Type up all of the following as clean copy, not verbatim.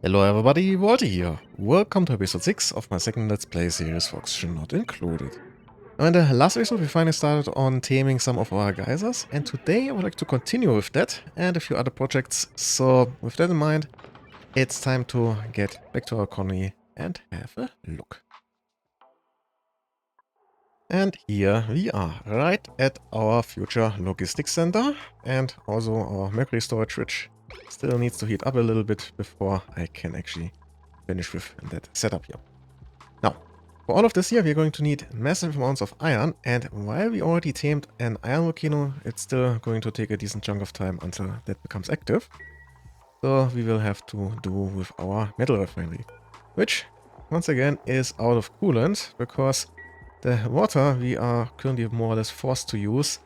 Hello everybody, Walter here. Welcome to episode 6 of my second Let's Play series for Oxygen Not Included. Now in the last episode we finally started on taming some of our geysers, and today I would like to continue with that and a few other projects. So with that in mind, it's time to get back to our colony and have a look. And here we are, right at our future logistics center and also our mercury storage, which still needs to heat up a little bit before I can actually finish with that setup here. Now, for all of this here, we're going to need massive amounts of iron, and while we already tamed an iron volcano, it's still going to take a decent chunk of time until that becomes active. So we will have to do with our metal refinery, which once again is out of coolant because the water we are currently more or less forced to use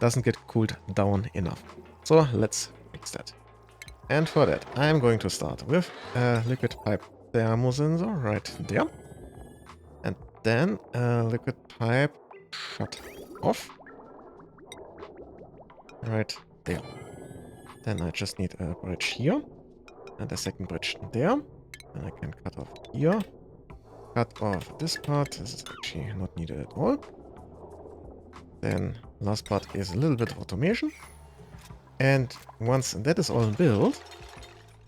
doesn't get cooled down enough. So let's fix that. And for that, I'm going to start with a liquid pipe thermosensor right there. And then a liquid pipe shut off right there. Then I just need a bridge here and a second bridge there. And I can cut off here. Cut off this part. This is actually not needed at all. Then last part is a little bit of automation. And once that is all built,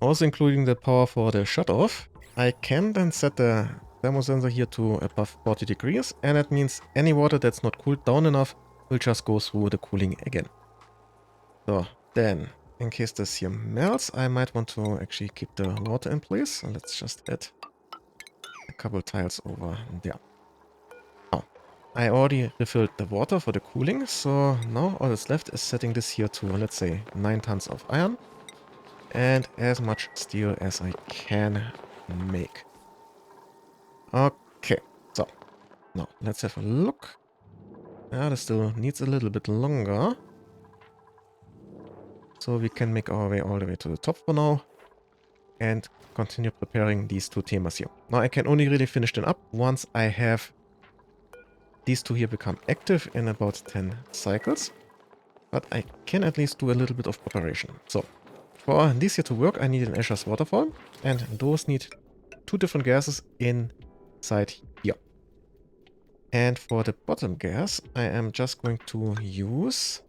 also including the power for the shut-off, I can then set the thermosensor here to above 40 degrees, and that means any water that's not cooled down enough will just go through the cooling again. So then, in case this here melts, I might want to actually keep the water in place. So let's just add a couple tiles over there. Now, I already refilled the water for the cooling, so now all that's left is setting this here to, let's say, 9 tons of iron. And as much steel as I can make. Okay, so now let's have a look. Yeah, this still needs a little bit longer. So we can make our way all the way to the top for now. And continue preparing these two tamers here. Now I can only really finish them up once I have these two here become active in about 10 cycles. But I can at least do a little bit of preparation. So for these here to work, I need an Asher's waterfall, and those need 2 different gases inside here. And for the bottom gas, I am just going to use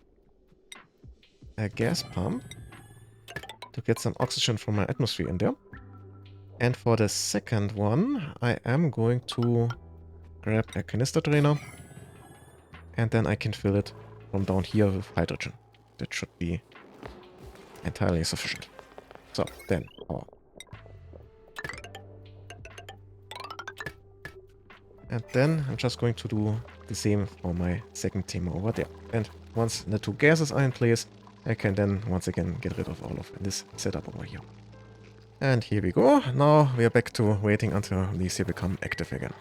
a gas pump to get some oxygen from my atmosphere in there. And for the second one, I am going to grab a canister drainer, and then I can fill it from down here with hydrogen. That should be entirely sufficient. So, then power. And then I'm just going to do the same for my second tamer over there. And once the 2 gases are in place, I can then once again get rid of all of this setup over here. And here we go. Now we are back to waiting until these here become active again.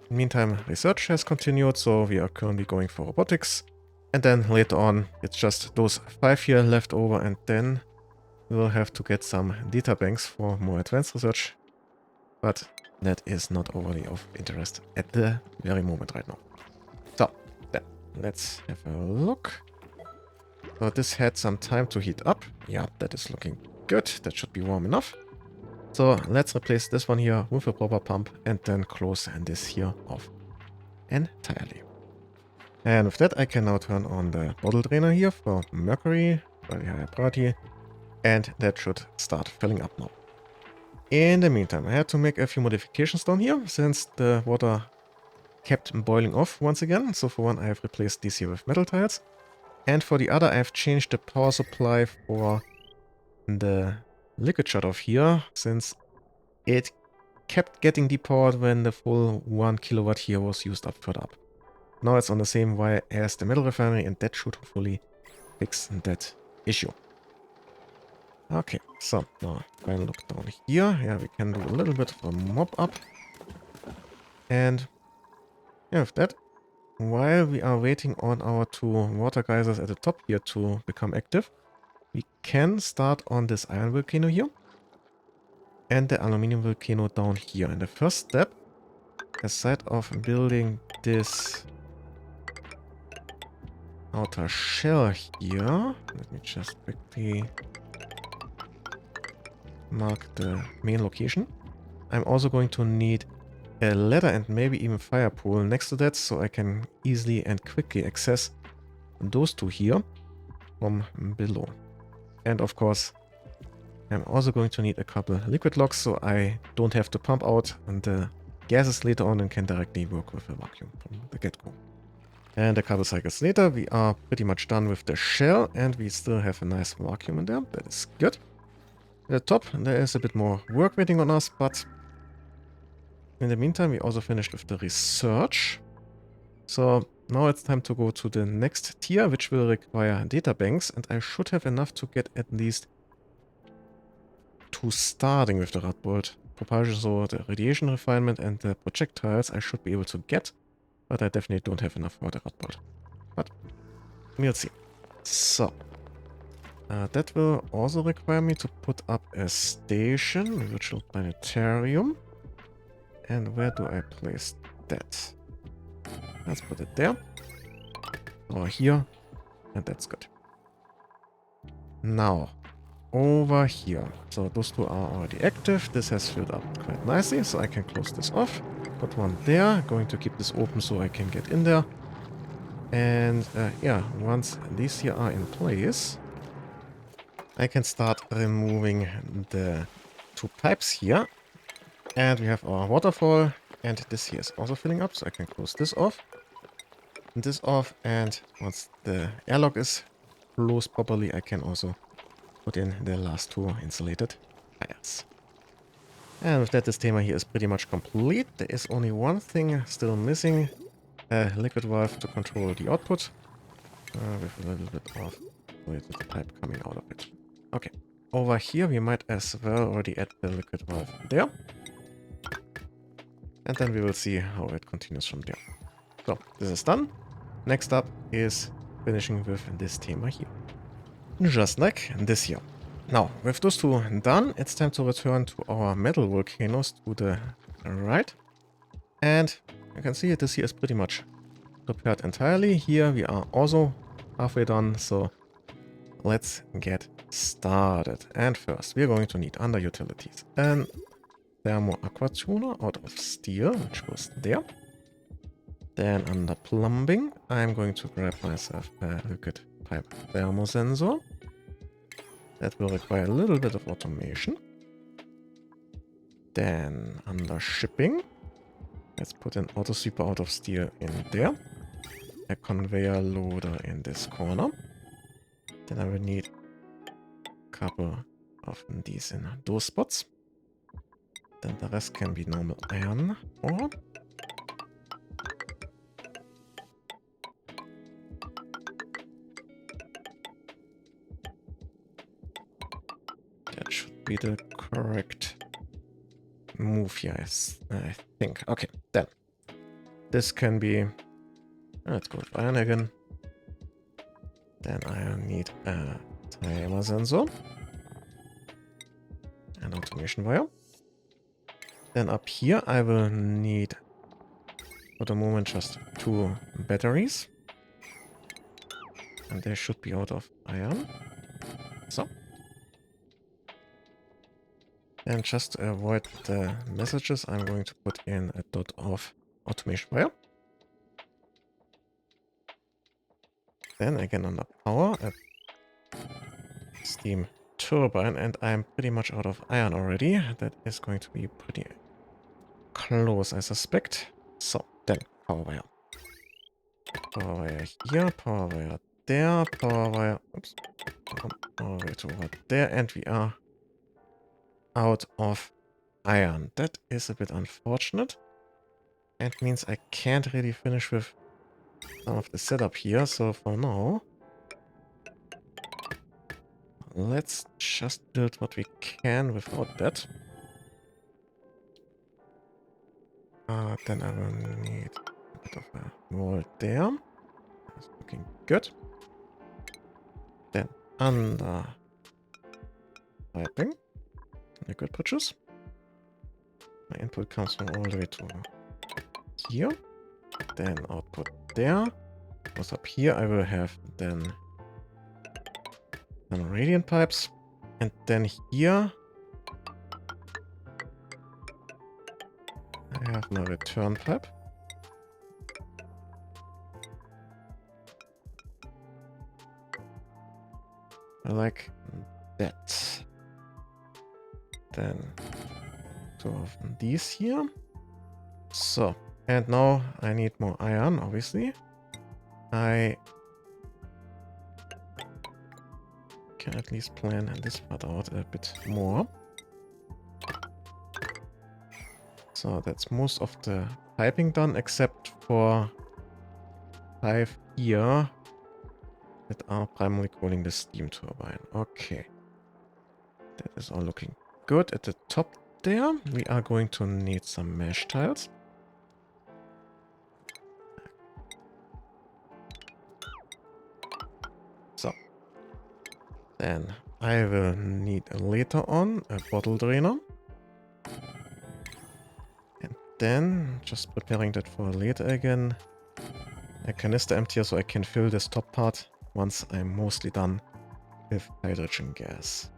In the meantime, research has continued, so we are currently going for robotics. And then later on, it's just those 5 here left over, and then we'll have to get some data banks for more advanced research. But that is not overly of interest at the very moment right now. So, then, let's have a look. So this had some time to heat up. Yeah, that is looking good. That should be warm enough. So let's replace this one here with a proper pump and then close this here off entirely. And with that, I can now turn on the bottle drainer here for mercury, very high priority, and that should start filling up now. In the meantime, I had to make a few modifications down here, since the water kept boiling off once again. So for one, I have replaced these here with metal tiles. And for the other, I have changed the power supply for the liquid shut-off here, since it kept getting depowered when the full 1 kilowatt here was used up further up. Now it's on the same wire as the metal refinery, and that should hopefully fix that issue. Okay, so now final look down here. Yeah, we can do a little bit of a mop up. And yeah, with that, while we are waiting on our 2 water geysers at the top here to become active, we can start on this iron volcano here and the aluminium volcano down here. And the first step, aside of building this outer shell here, let me just quickly mark the main location. I'm also going to need a ladder and maybe even fire pool next to that, so I can easily and quickly access those two here from below. And of course, I'm also going to need a couple liquid logs, so I don't have to pump out the gases later on and can directly work with a vacuum from the get-go. And a couple cycles later, we are pretty much done with the shell, and we still have a nice vacuum in there. That is good. At the top, there is a bit more work waiting on us, but in the meantime, we also finished with the research. So now it's time to go to the next tier, which will require data banks, and I should have enough to get at least to starting with the Radbold propulsion, so the radiation refinement and the projectiles I should be able to get, but I definitely don't have enough for the Radbold. But we'll see. So, that will also require me to put up a station, a virtual planetarium. And where do I place that? Let's put it there. Or here. And that's good. Now, over here. So those two are already active. This has filled up quite nicely, so I can close this off. Put one there. Going to keep this open so I can get in there. And yeah, once these here are in place, I can start removing the two pipes here. And we have our waterfall. And this here is also filling up, so I can close this off. This off. And once the airlock is closed properly, I can also put in the last two insulated tires. And with that, this Tamer here is pretty much complete. There is only one thing still missing. A liquid valve to control the output. With a little bit of liquid pipe coming out of it. Okay. Over here, we might as well already add the liquid valve there. And then we will see how it continues from there. So, this is done. Next up is finishing with this Tamer here. Just like this here. Now, with those two done, it's time to return to our metal volcanoes to the right. And you can see this here is pretty much prepared entirely. Here we are also halfway done, so let's get started. And first, we're going to need under utilities an thermo aqua tuner out of steel, which goes there. Then under plumbing, I'm going to grab myself a liquid pipe thermosensor. That will require a little bit of automation. Then under shipping, let's put an auto sweeper out of steel in there. A conveyor loader in this corner. Then I will need a couple of these in those spots. Then the rest can be normal iron ore. That should be the correct move here, I think. Okay, then. This can be... Let's go with iron again. Then I need a timer sensor. An automation wire. Then up here I will need, for the moment, just 2 batteries. And they should be out of iron. So. And just to avoid the messages, I'm going to put in a dot of automation wire. Then again under power, a steam turbine, and I'm pretty much out of iron already. That is going to be pretty close, I suspect. So, then power wire. Power wire here, power wire there, power wire... Oops. Power wire to over there, and we are out of iron. That is a bit unfortunate. And means I can't really finish with some of the setup here. So for now, let's just build what we can without that. Then I will need a bit of a wall there. That's looking good. Then under piping, liquid bridges. My input comes from all the way to here. Then output there. What's up here? I will have then some radiant pipes. And then here have my return pipe. Like that. Then 2 of these here. So, and now I need more iron, obviously. I can at least plan this part out a bit more. So that's most of the piping done, except for 5 here that are primarily cooling the steam turbine. Okay. That is all looking good. At the top there, we are going to need some mesh tiles. So. Then I will need later on a bottle drainer. And then, just preparing that for later again, a canister emptier so I can fill this top part once I'm mostly done with hydrogen gas.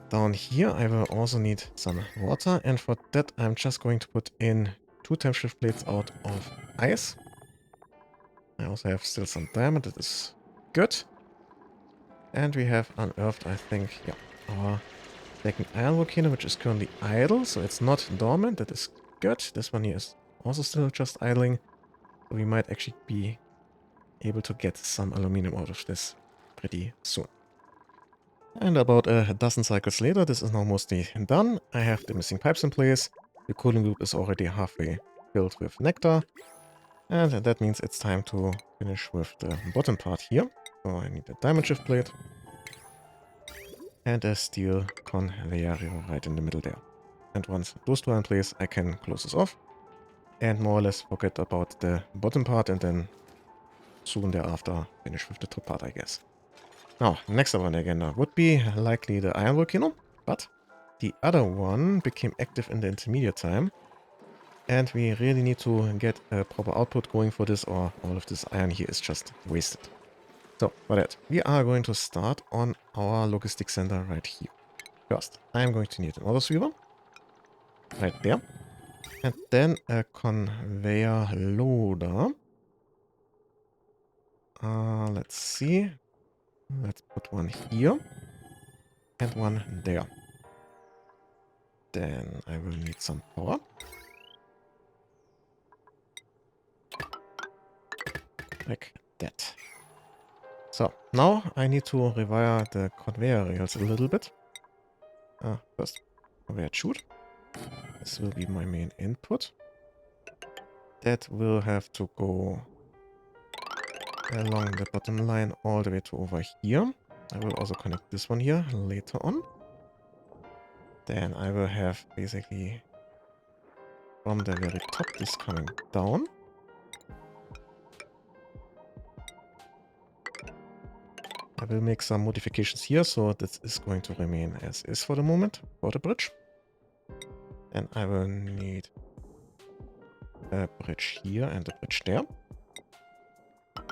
Down here I will also need some water, and for that I'm just going to put in 2 time shift plates out of ice. I also have still some diamond, that is good. And we have unearthed, I think, yeah, our second iron volcano, which is currently idle, so it's not dormant, that is good. This one here is also still just idling, so we might actually be able to get some aluminum out of this pretty soon. And about a dozen cycles later, this is now mostly done. I have the missing pipes in place, the cooling loop is already halfway filled with nectar, and that means it's time to finish with the bottom part here. So I need a diamond shift plate and a steel conveyor right in the middle there. And once those 2 are in place, I can close this off and more or less forget about the bottom part, and then soon thereafter finish with the top part, I guess. Now, next on the agenda would be likely the iron volcano, but the other one became active in the intermediate time, and we really need to get a proper output going for this, or all of this iron here is just wasted. So, for that, we are going to start on our logistics center right here. First, I'm going to need an auto sweeper. Right there. And then a conveyor loader. Let's see. Let's put one here. And one there. Then I will need some power. Like that. So, now I need to rewire the conveyor rails a little bit. First, conveyor chute. This will be my main input. That will have to go along the bottom line all the way to over here. I will also connect this one here later on. Then I will have basically from the very top this coming down. I will make some modifications here, so this is going to remain as is for the moment for the bridge. And I will need a bridge here and a bridge there.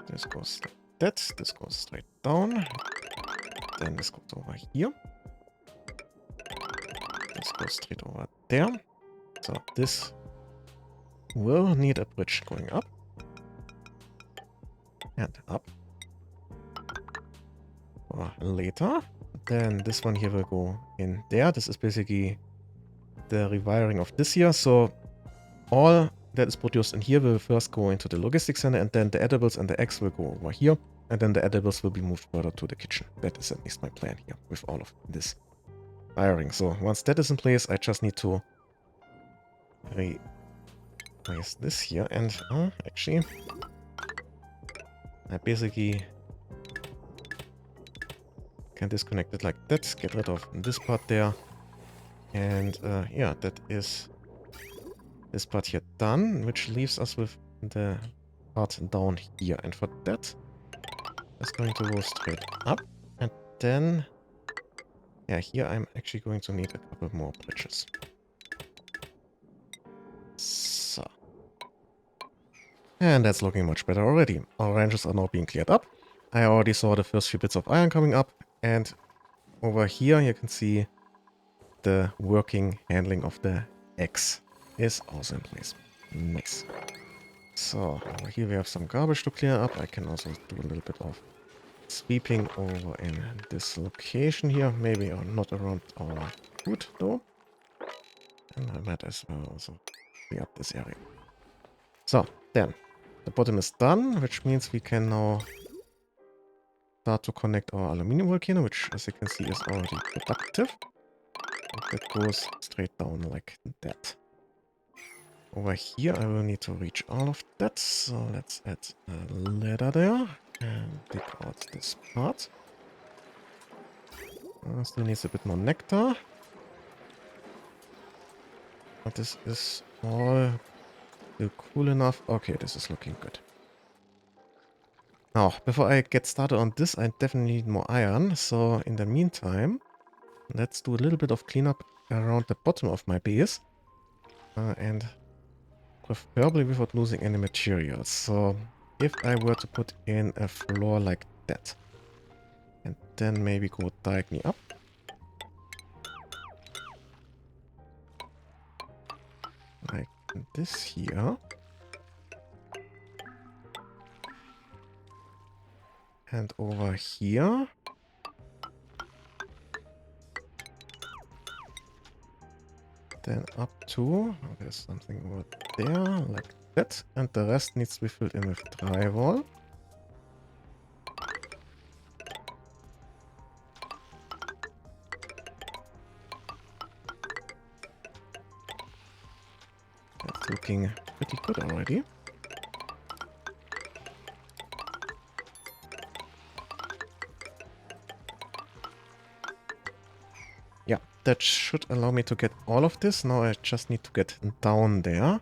This goes like that. This goes straight down. Then this goes over here. This goes straight over there. So this will need a bridge going up. And up. For later. Then this one here will go in there. This is basically the rewiring of this here. So all that is produced in here will first go into the logistics center, and then the edibles and the eggs will go over here, and then the edibles will be moved further to the kitchen. That is at least my plan here with all of this wiring. So once that is in place, I just need to raise this here, and actually I basically can disconnect it like that, get rid of this part there, and yeah, that is this part here done, which leaves us with the part down here. And for that, it's going to go straight up. And then, yeah, here I'm actually going to need a couple more bridges. So. And that's looking much better already. Our ranges are now being cleared up. I already saw the first few bits of iron coming up. And over here you can see the working handling of the eggs. is also in place. Nice. So, over here we have some garbage to clear up. I can also do a little bit of sweeping over in this location here. Maybe not around our food though. And I might as well also clear up this area. So, then. The bottom is done, which means we can now start to connect our aluminium volcano, which as you can see is already productive. And that goes straight down like that. Over here I will need to reach all of that, so let's add a ladder there and dig out this part. Still needs a bit more nectar. But this is all still cool enough. Okay, this is looking good. Now, before I get started on this, I definitely need more iron. So in the meantime, let's do a little bit of cleanup around the bottom of my base. And preferably without losing any materials. So if I were to put in a floor like that, and then maybe go diagonally up. Like this here. And over here. Then up to, there's something over there, like that. And the rest needs to be filled in with drywall. That's looking pretty good already. Yeah, that should allow me to get all of this. Now I just need to get down there.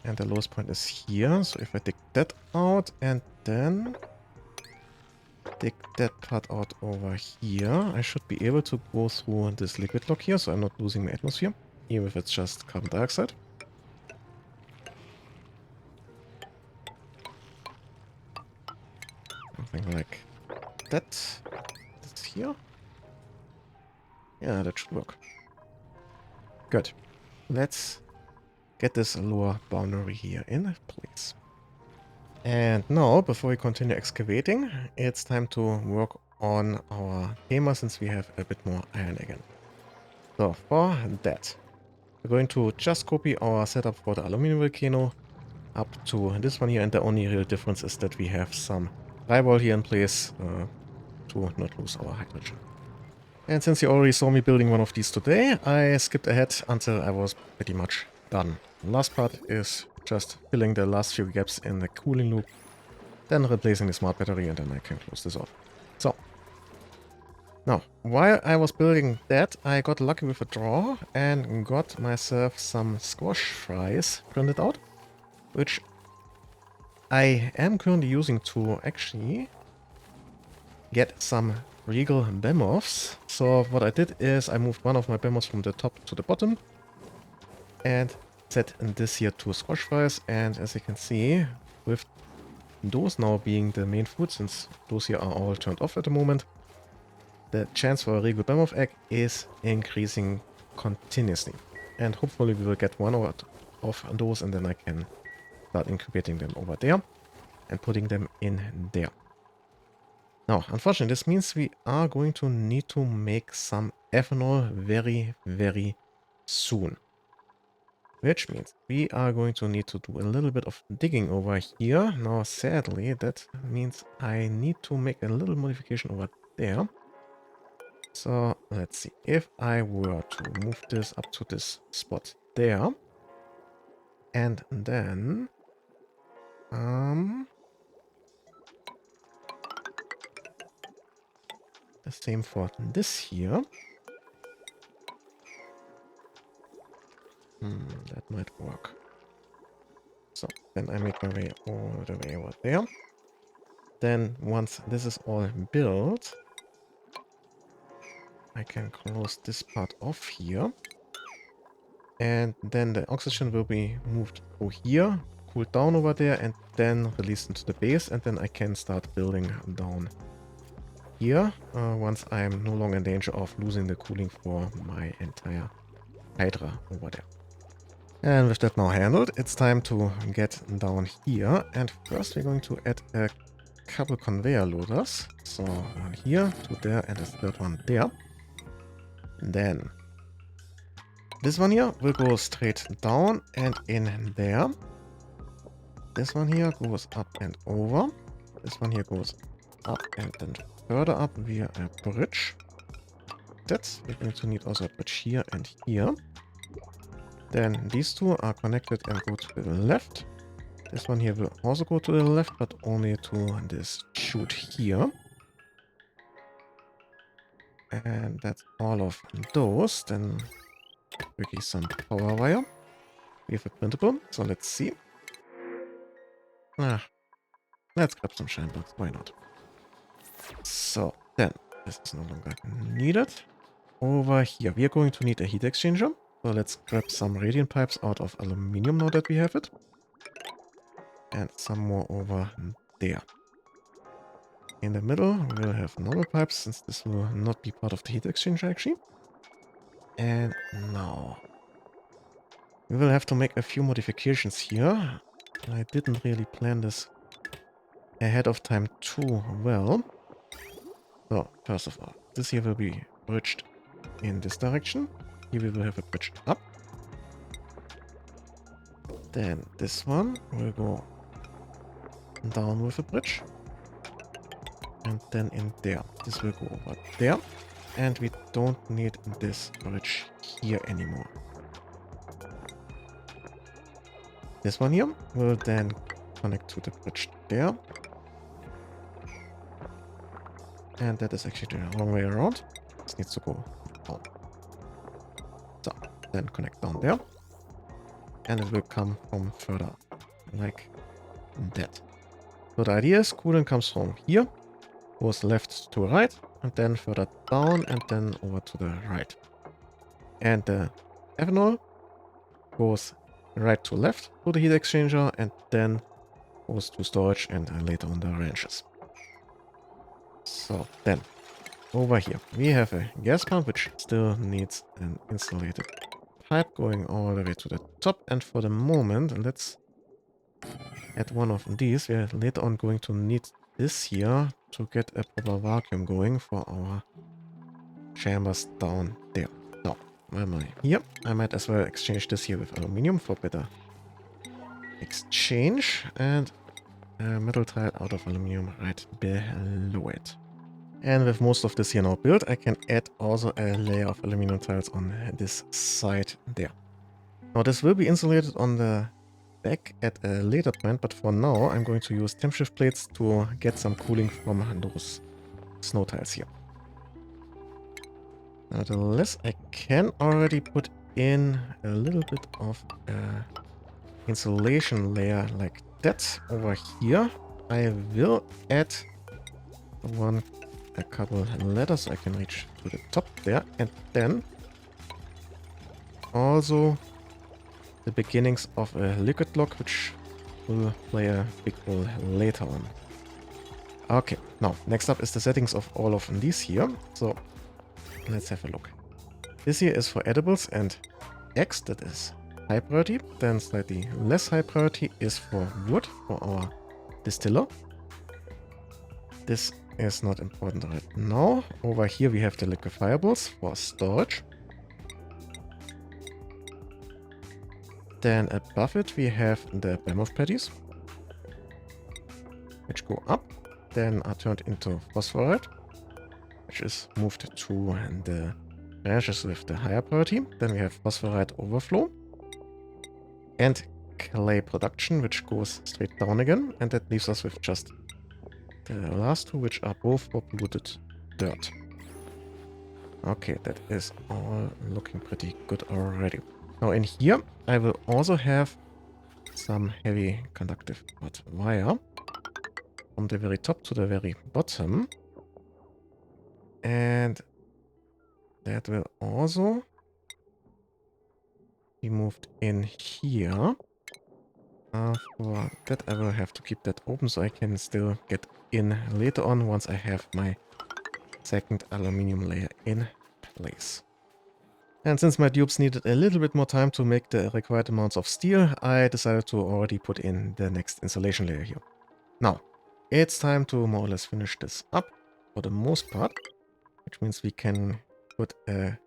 And the lowest point is here. So if I dig that out and then dig that part out over here, I should be able to go through this liquid lock here. So I'm not losing my atmosphere, even if it's just carbon dioxide. Something like that. This here. Yeah, that should work. Good. Let's get this lower boundary here in place. And now, before we continue excavating, it's time to work on our Tamer since we have a bit more iron again. So for that, we're going to just copy our setup for the aluminum volcano up to this one here, and the only real difference is that we have some drywall here in place to not lose our hydrogen. And since you already saw me building one of these today, I skipped ahead until I was pretty much done. The last part is just filling the last few gaps in the cooling loop, then replacing the smart battery, and then I can close this off. So, now, while I was building that, I got lucky with a draw and got myself some squash fries printed out, which I am currently using to actually get some regal behemoths. So what I did is I moved one of my behemoths from the top to the bottom and set this here to squash fries. And as you can see, with those now being the main food, since those here are all turned off at the moment, the chance for a regal behemoth egg is increasing continuously. And hopefully we will get one of those, and then I can start incubating them over there and putting them in there. Now, unfortunately, this means we are going to need to make some ethanol very, very soon. Which means we are going to need to do a little bit of digging over here. Now, sadly, that means I need to make a little modification over there. So, let's see. If I were to move this up to this spot there, and then the same for this here. That might work. So, then I make my way all the way over there. Then, once this is all built, I can close this part off here. And then the oxygen will be moved through here, cooled down over there, and then released into the base. And then I can start building down here, once I'm no longer in danger of losing the cooling for my entire Hydra over there. And with that now handled, it's time to get down here. And first we're going to add a couple conveyor loaders. So one here, two there, and a third one there. Then this one here will go straight down and in there. This one here goes up and over. This one here goes up and then further up via a bridge. That's we're going to need also a bridge here and here. Then these two are connected and go to the left. This one here will also go to the left, but only to this chute here. And that's all of those. Then quickly some power wire. We have a printable, so let's see. Let's grab some shine blocks, why not? So then, this is no longer needed. Over here, we are going to need a heat exchanger. So let's grab some radiant pipes out of aluminium now that we have it. And some more over there. In the middle, we will have normal pipes, since this will not be part of the heat exchanger actually. And now, we will have to make a few modifications here. I didn't really plan this ahead of time too well. So, first of all, this here will be bridged in this direction. Here we will have a bridge up. Then this one will go down with a bridge. And then in there. This will go over there. And we don't need this bridge here anymore. This one here will then connect to the bridge there. And that is actually the wrong way around. This needs to go down. So, then connect down there. And it will come from further, like that. So the idea is coolant comes from here, goes left to right, and then further down, and then over to the right. And the ethanol goes right to left to the heat exchanger, and then goes to storage and later on the ranches. So then, over here, we have a gas pump which still needs an insulated pipe going all the way to the top. And for the moment, let's add one of these. We are later on going to need this here to get a proper vacuum going for our chambers down there. Now, why am I here? I might as well exchange this here with aluminium for better exchange. And a metal tile out of aluminium right below it. And with most of this here now built, I can add also a layer of aluminum tiles on this side there. Now this will be insulated on the back at a later point, but for now I'm going to use temp shift plates to get some cooling from those snow tiles here. Nevertheless, I can already put in a little bit of insulation layer like that over here. I will add a couple ladders so I can reach to the top there, and then also the beginnings of a liquid lock, which will play a big role later on. Okay, now next up is the settings of all of these here. So let's have a look. This here is for edibles and X, that is high priority. Then slightly less high priority is for wood, for our distiller. This is not important right now. Over here we have the liquefiables for storage. Then above it we have the behemoth patties, which go up, then are turned into phosphorite, which is moved to the branches with the higher priority. Then we have phosphorite overflow and clay production, which goes straight down again, and that leaves us with just the last two, which are both for polluted dirt. Okay, that is all looking pretty good already. Now in here, I will also have some heavy conductive hot wire from the very top to the very bottom. And that will also be moved in here. For that I will have to keep that open so I can still get in later on once I have my second aluminium layer in place. And since my dupes needed a little bit more time to make the required amounts of steel, I decided to already put in the next insulation layer here. Now, it's time to more or less finish this up for the most part, which means we can put a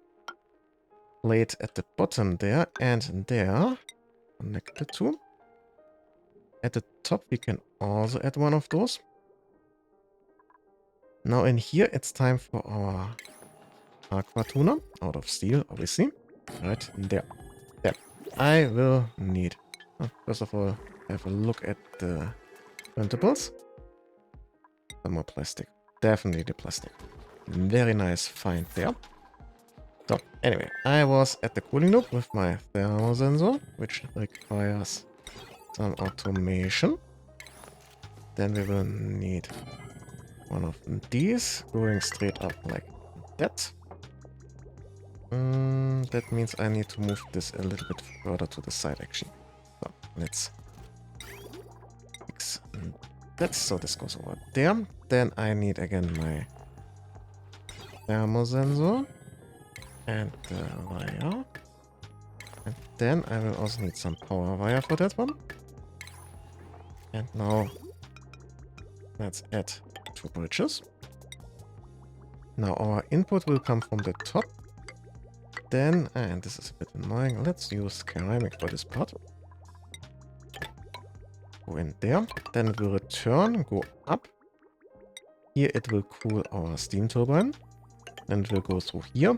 plate at the bottom there and there, connect the two. At the top we can also add one of those. Now in here it's time for our aqua tuner, out of steel obviously, right there. There. I will need, first of all, have a look at the printables. Some more plastic, definitely the plastic. Very nice find there. So anyway, I was at the cooling loop with my thermal sensor, which requires some automation. Then we will need one of these going straight up like that. That means I need to move this a little bit further to the side actually. So let's fix that. So this goes over there. Then I need again my thermal sensor and the wire. And then I will also need some power wire for that one. And now let's add 2 bridges. Now our input will come from the top. Then, and this is a bit annoying, let's use ceramic for this part. Go in there. Then it will return, go up. Here it will cool our steam turbine. Then it will go through here,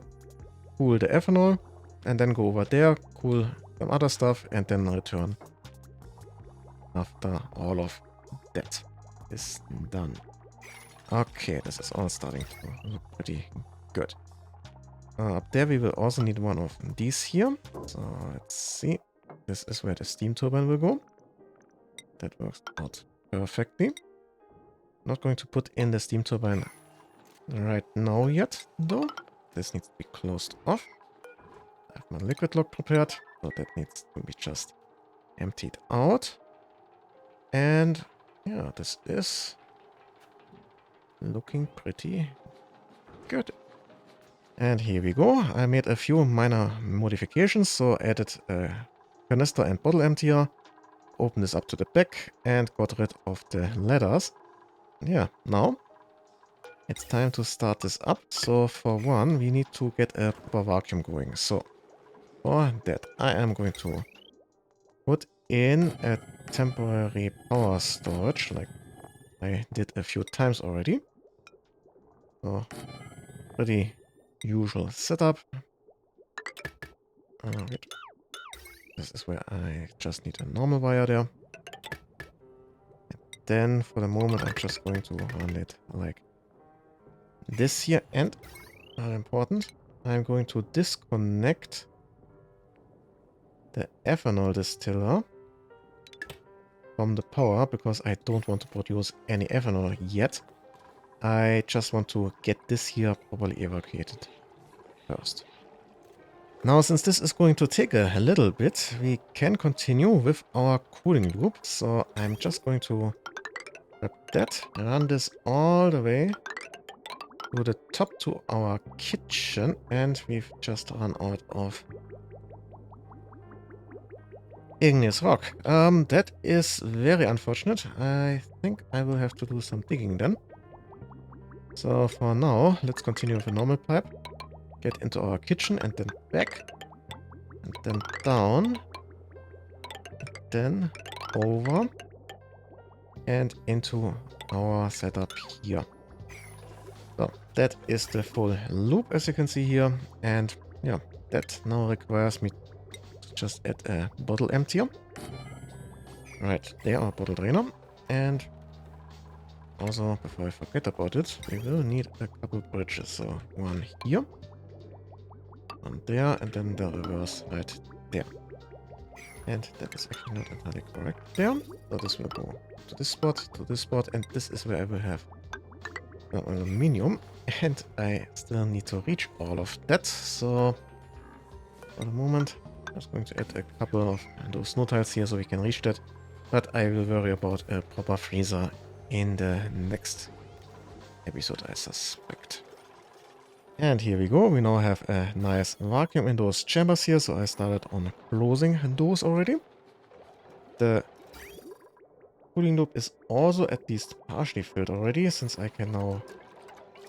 cool the ethanol, and then go over there, cool some other stuff, and then return after all of that is done. Okay, this is all starting to look pretty good. Up there we will also need one of these here. So let's see. This is where the steam turbine will go. That works out perfectly. Not going to put in the steam turbine right now yet, though. This needs to be closed off. I have my liquid lock prepared, so that needs to be just emptied out. And yeah, this is looking pretty good. And here we go. I made a few minor modifications, so added a canister and bottle emptier, opened this up to the back, and got rid of the ladders. Yeah, now it's time to start this up. So for one, we need to get a proper vacuum going. So for that, I am going to put in a temporary power storage, like I did a few times already. So pretty usual setup. Wait. This is where I just need a normal wire there. And then for the moment I'm just going to run it like this here. And important, I'm going to disconnect the ethanol distiller from the power because I don't want to produce any ethanol yet. I just want to get this here properly evacuated first. Now, since this is going to take a little bit, we can continue with our cooling loop. So I'm just going to grab that, run this all the way to the top to our kitchen, and we've just run out of igneous rock. That is very unfortunate. I think I will have to do some digging then. So for now, let's continue with a normal pipe. Get into our kitchen and then back. And then down. Then over. And into our setup here. So that is the full loop as you can see here. And yeah, that now requires me to just add a bottle emptier. Right, there our bottle drainer. And also, before I forget about it, we will need a couple bridges. So one here, one there, and then the reverse right there. And that is actually not entirely correct there. So this will go to this spot, and this is where I will have aluminium. And I still need to reach all of that. So for the moment, I'm just going to add a couple of those snow tiles here so we can reach that. But I will worry about a proper freezer in the next episode, I suspect. And here we go. We now have a nice vacuum in those chambers here. So I started on closing those already. The cooling loop is also at least partially filled already, since I can now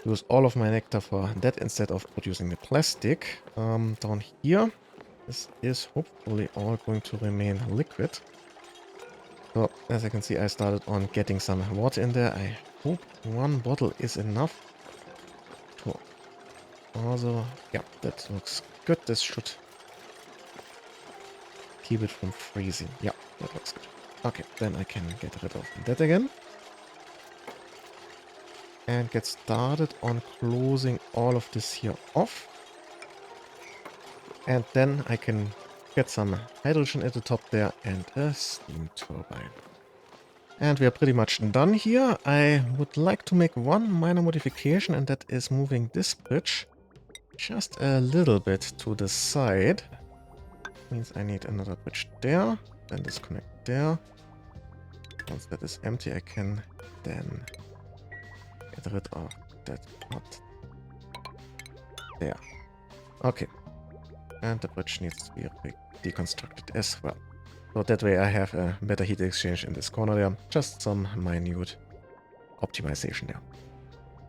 use all of my nectar for that instead of producing the plastic. Down here, this is hopefully all going to remain liquid. So as you can see, I started on getting some water in there. I hope one bottle is enough to also, yeah, that looks good. This should keep it from freezing. Yeah, that looks good. Okay, then I can get rid of that again. And get started on closing all of this here off. And then I can get some hydrogen at the top there and a steam turbine. And we are pretty much done here. I would like to make one minor modification, and that is moving this bridge just a little bit to the side. Means I need another bridge there, then disconnect there. Once that is empty, I can then get rid of that part there. Okay. And the bridge needs to be deconstructed as well. So that way I have a better heat exchange in this corner there. Just some minute optimization there.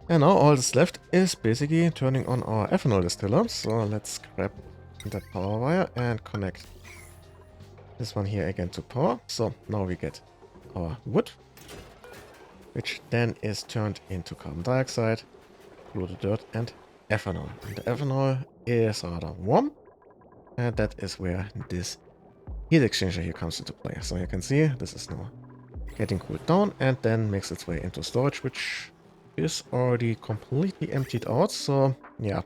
And now all that's left is basically turning on our ethanol distiller. So let's grab that power wire and connect this one here again to power. So now we get our wood, which then is turned into carbon dioxide, polluted dirt, and ethanol. And the ethanol is rather warm, and that is where this heat exchanger here comes into play. So you can see this is now getting cooled down and then makes its way into storage, which is already completely emptied out. So yeah,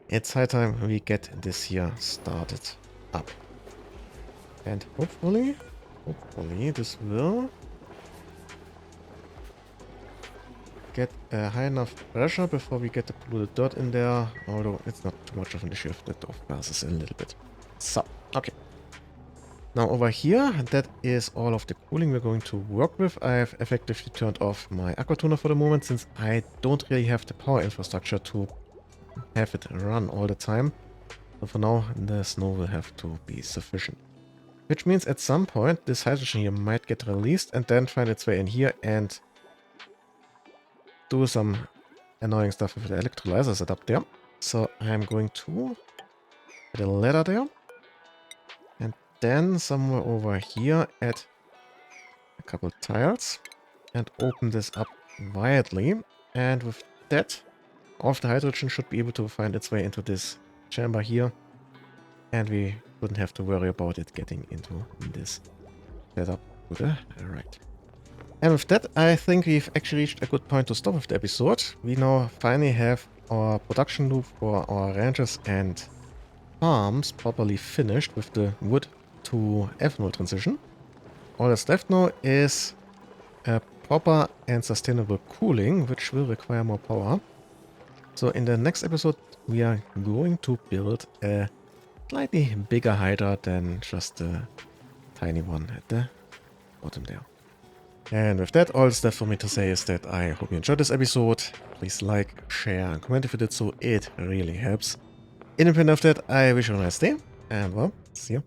it's high time we get this here started up. And hopefully this will get a high enough pressure before we get the polluted dirt in there, although it's not too much of an issue if that off gases a little bit. So, okay. Now over here, that is all of the cooling we're going to work with. I've effectively turned off my aqua tuner for the moment, since I don't really have the power infrastructure to have it run all the time. So for now, the snow will have to be sufficient. Which means at some point, this hydrogen here might get released and then find its way in here and do some annoying stuff with the electrolyzer setup there. So I'm going to get a ladder there. And then somewhere over here add a couple tiles and open this up widely. And with that, all of the hydrogen should be able to find its way into this chamber here. And we wouldn't have to worry about it getting into this setup to the right. And with that, I think we've actually reached a good point to stop with the episode. We now finally have our production loop for our ranches and farms properly finished with the wood to ethanol transition. All that's left now is a proper and sustainable cooling, which will require more power. So in the next episode, we are going to build a slightly bigger Hydra than just the tiny one at the bottom there. And with that, all that's left for me to say is that I hope you enjoyed this episode. Please like, share, and comment if you did so. It really helps. Independent of that, I wish you a nice day. And well, see you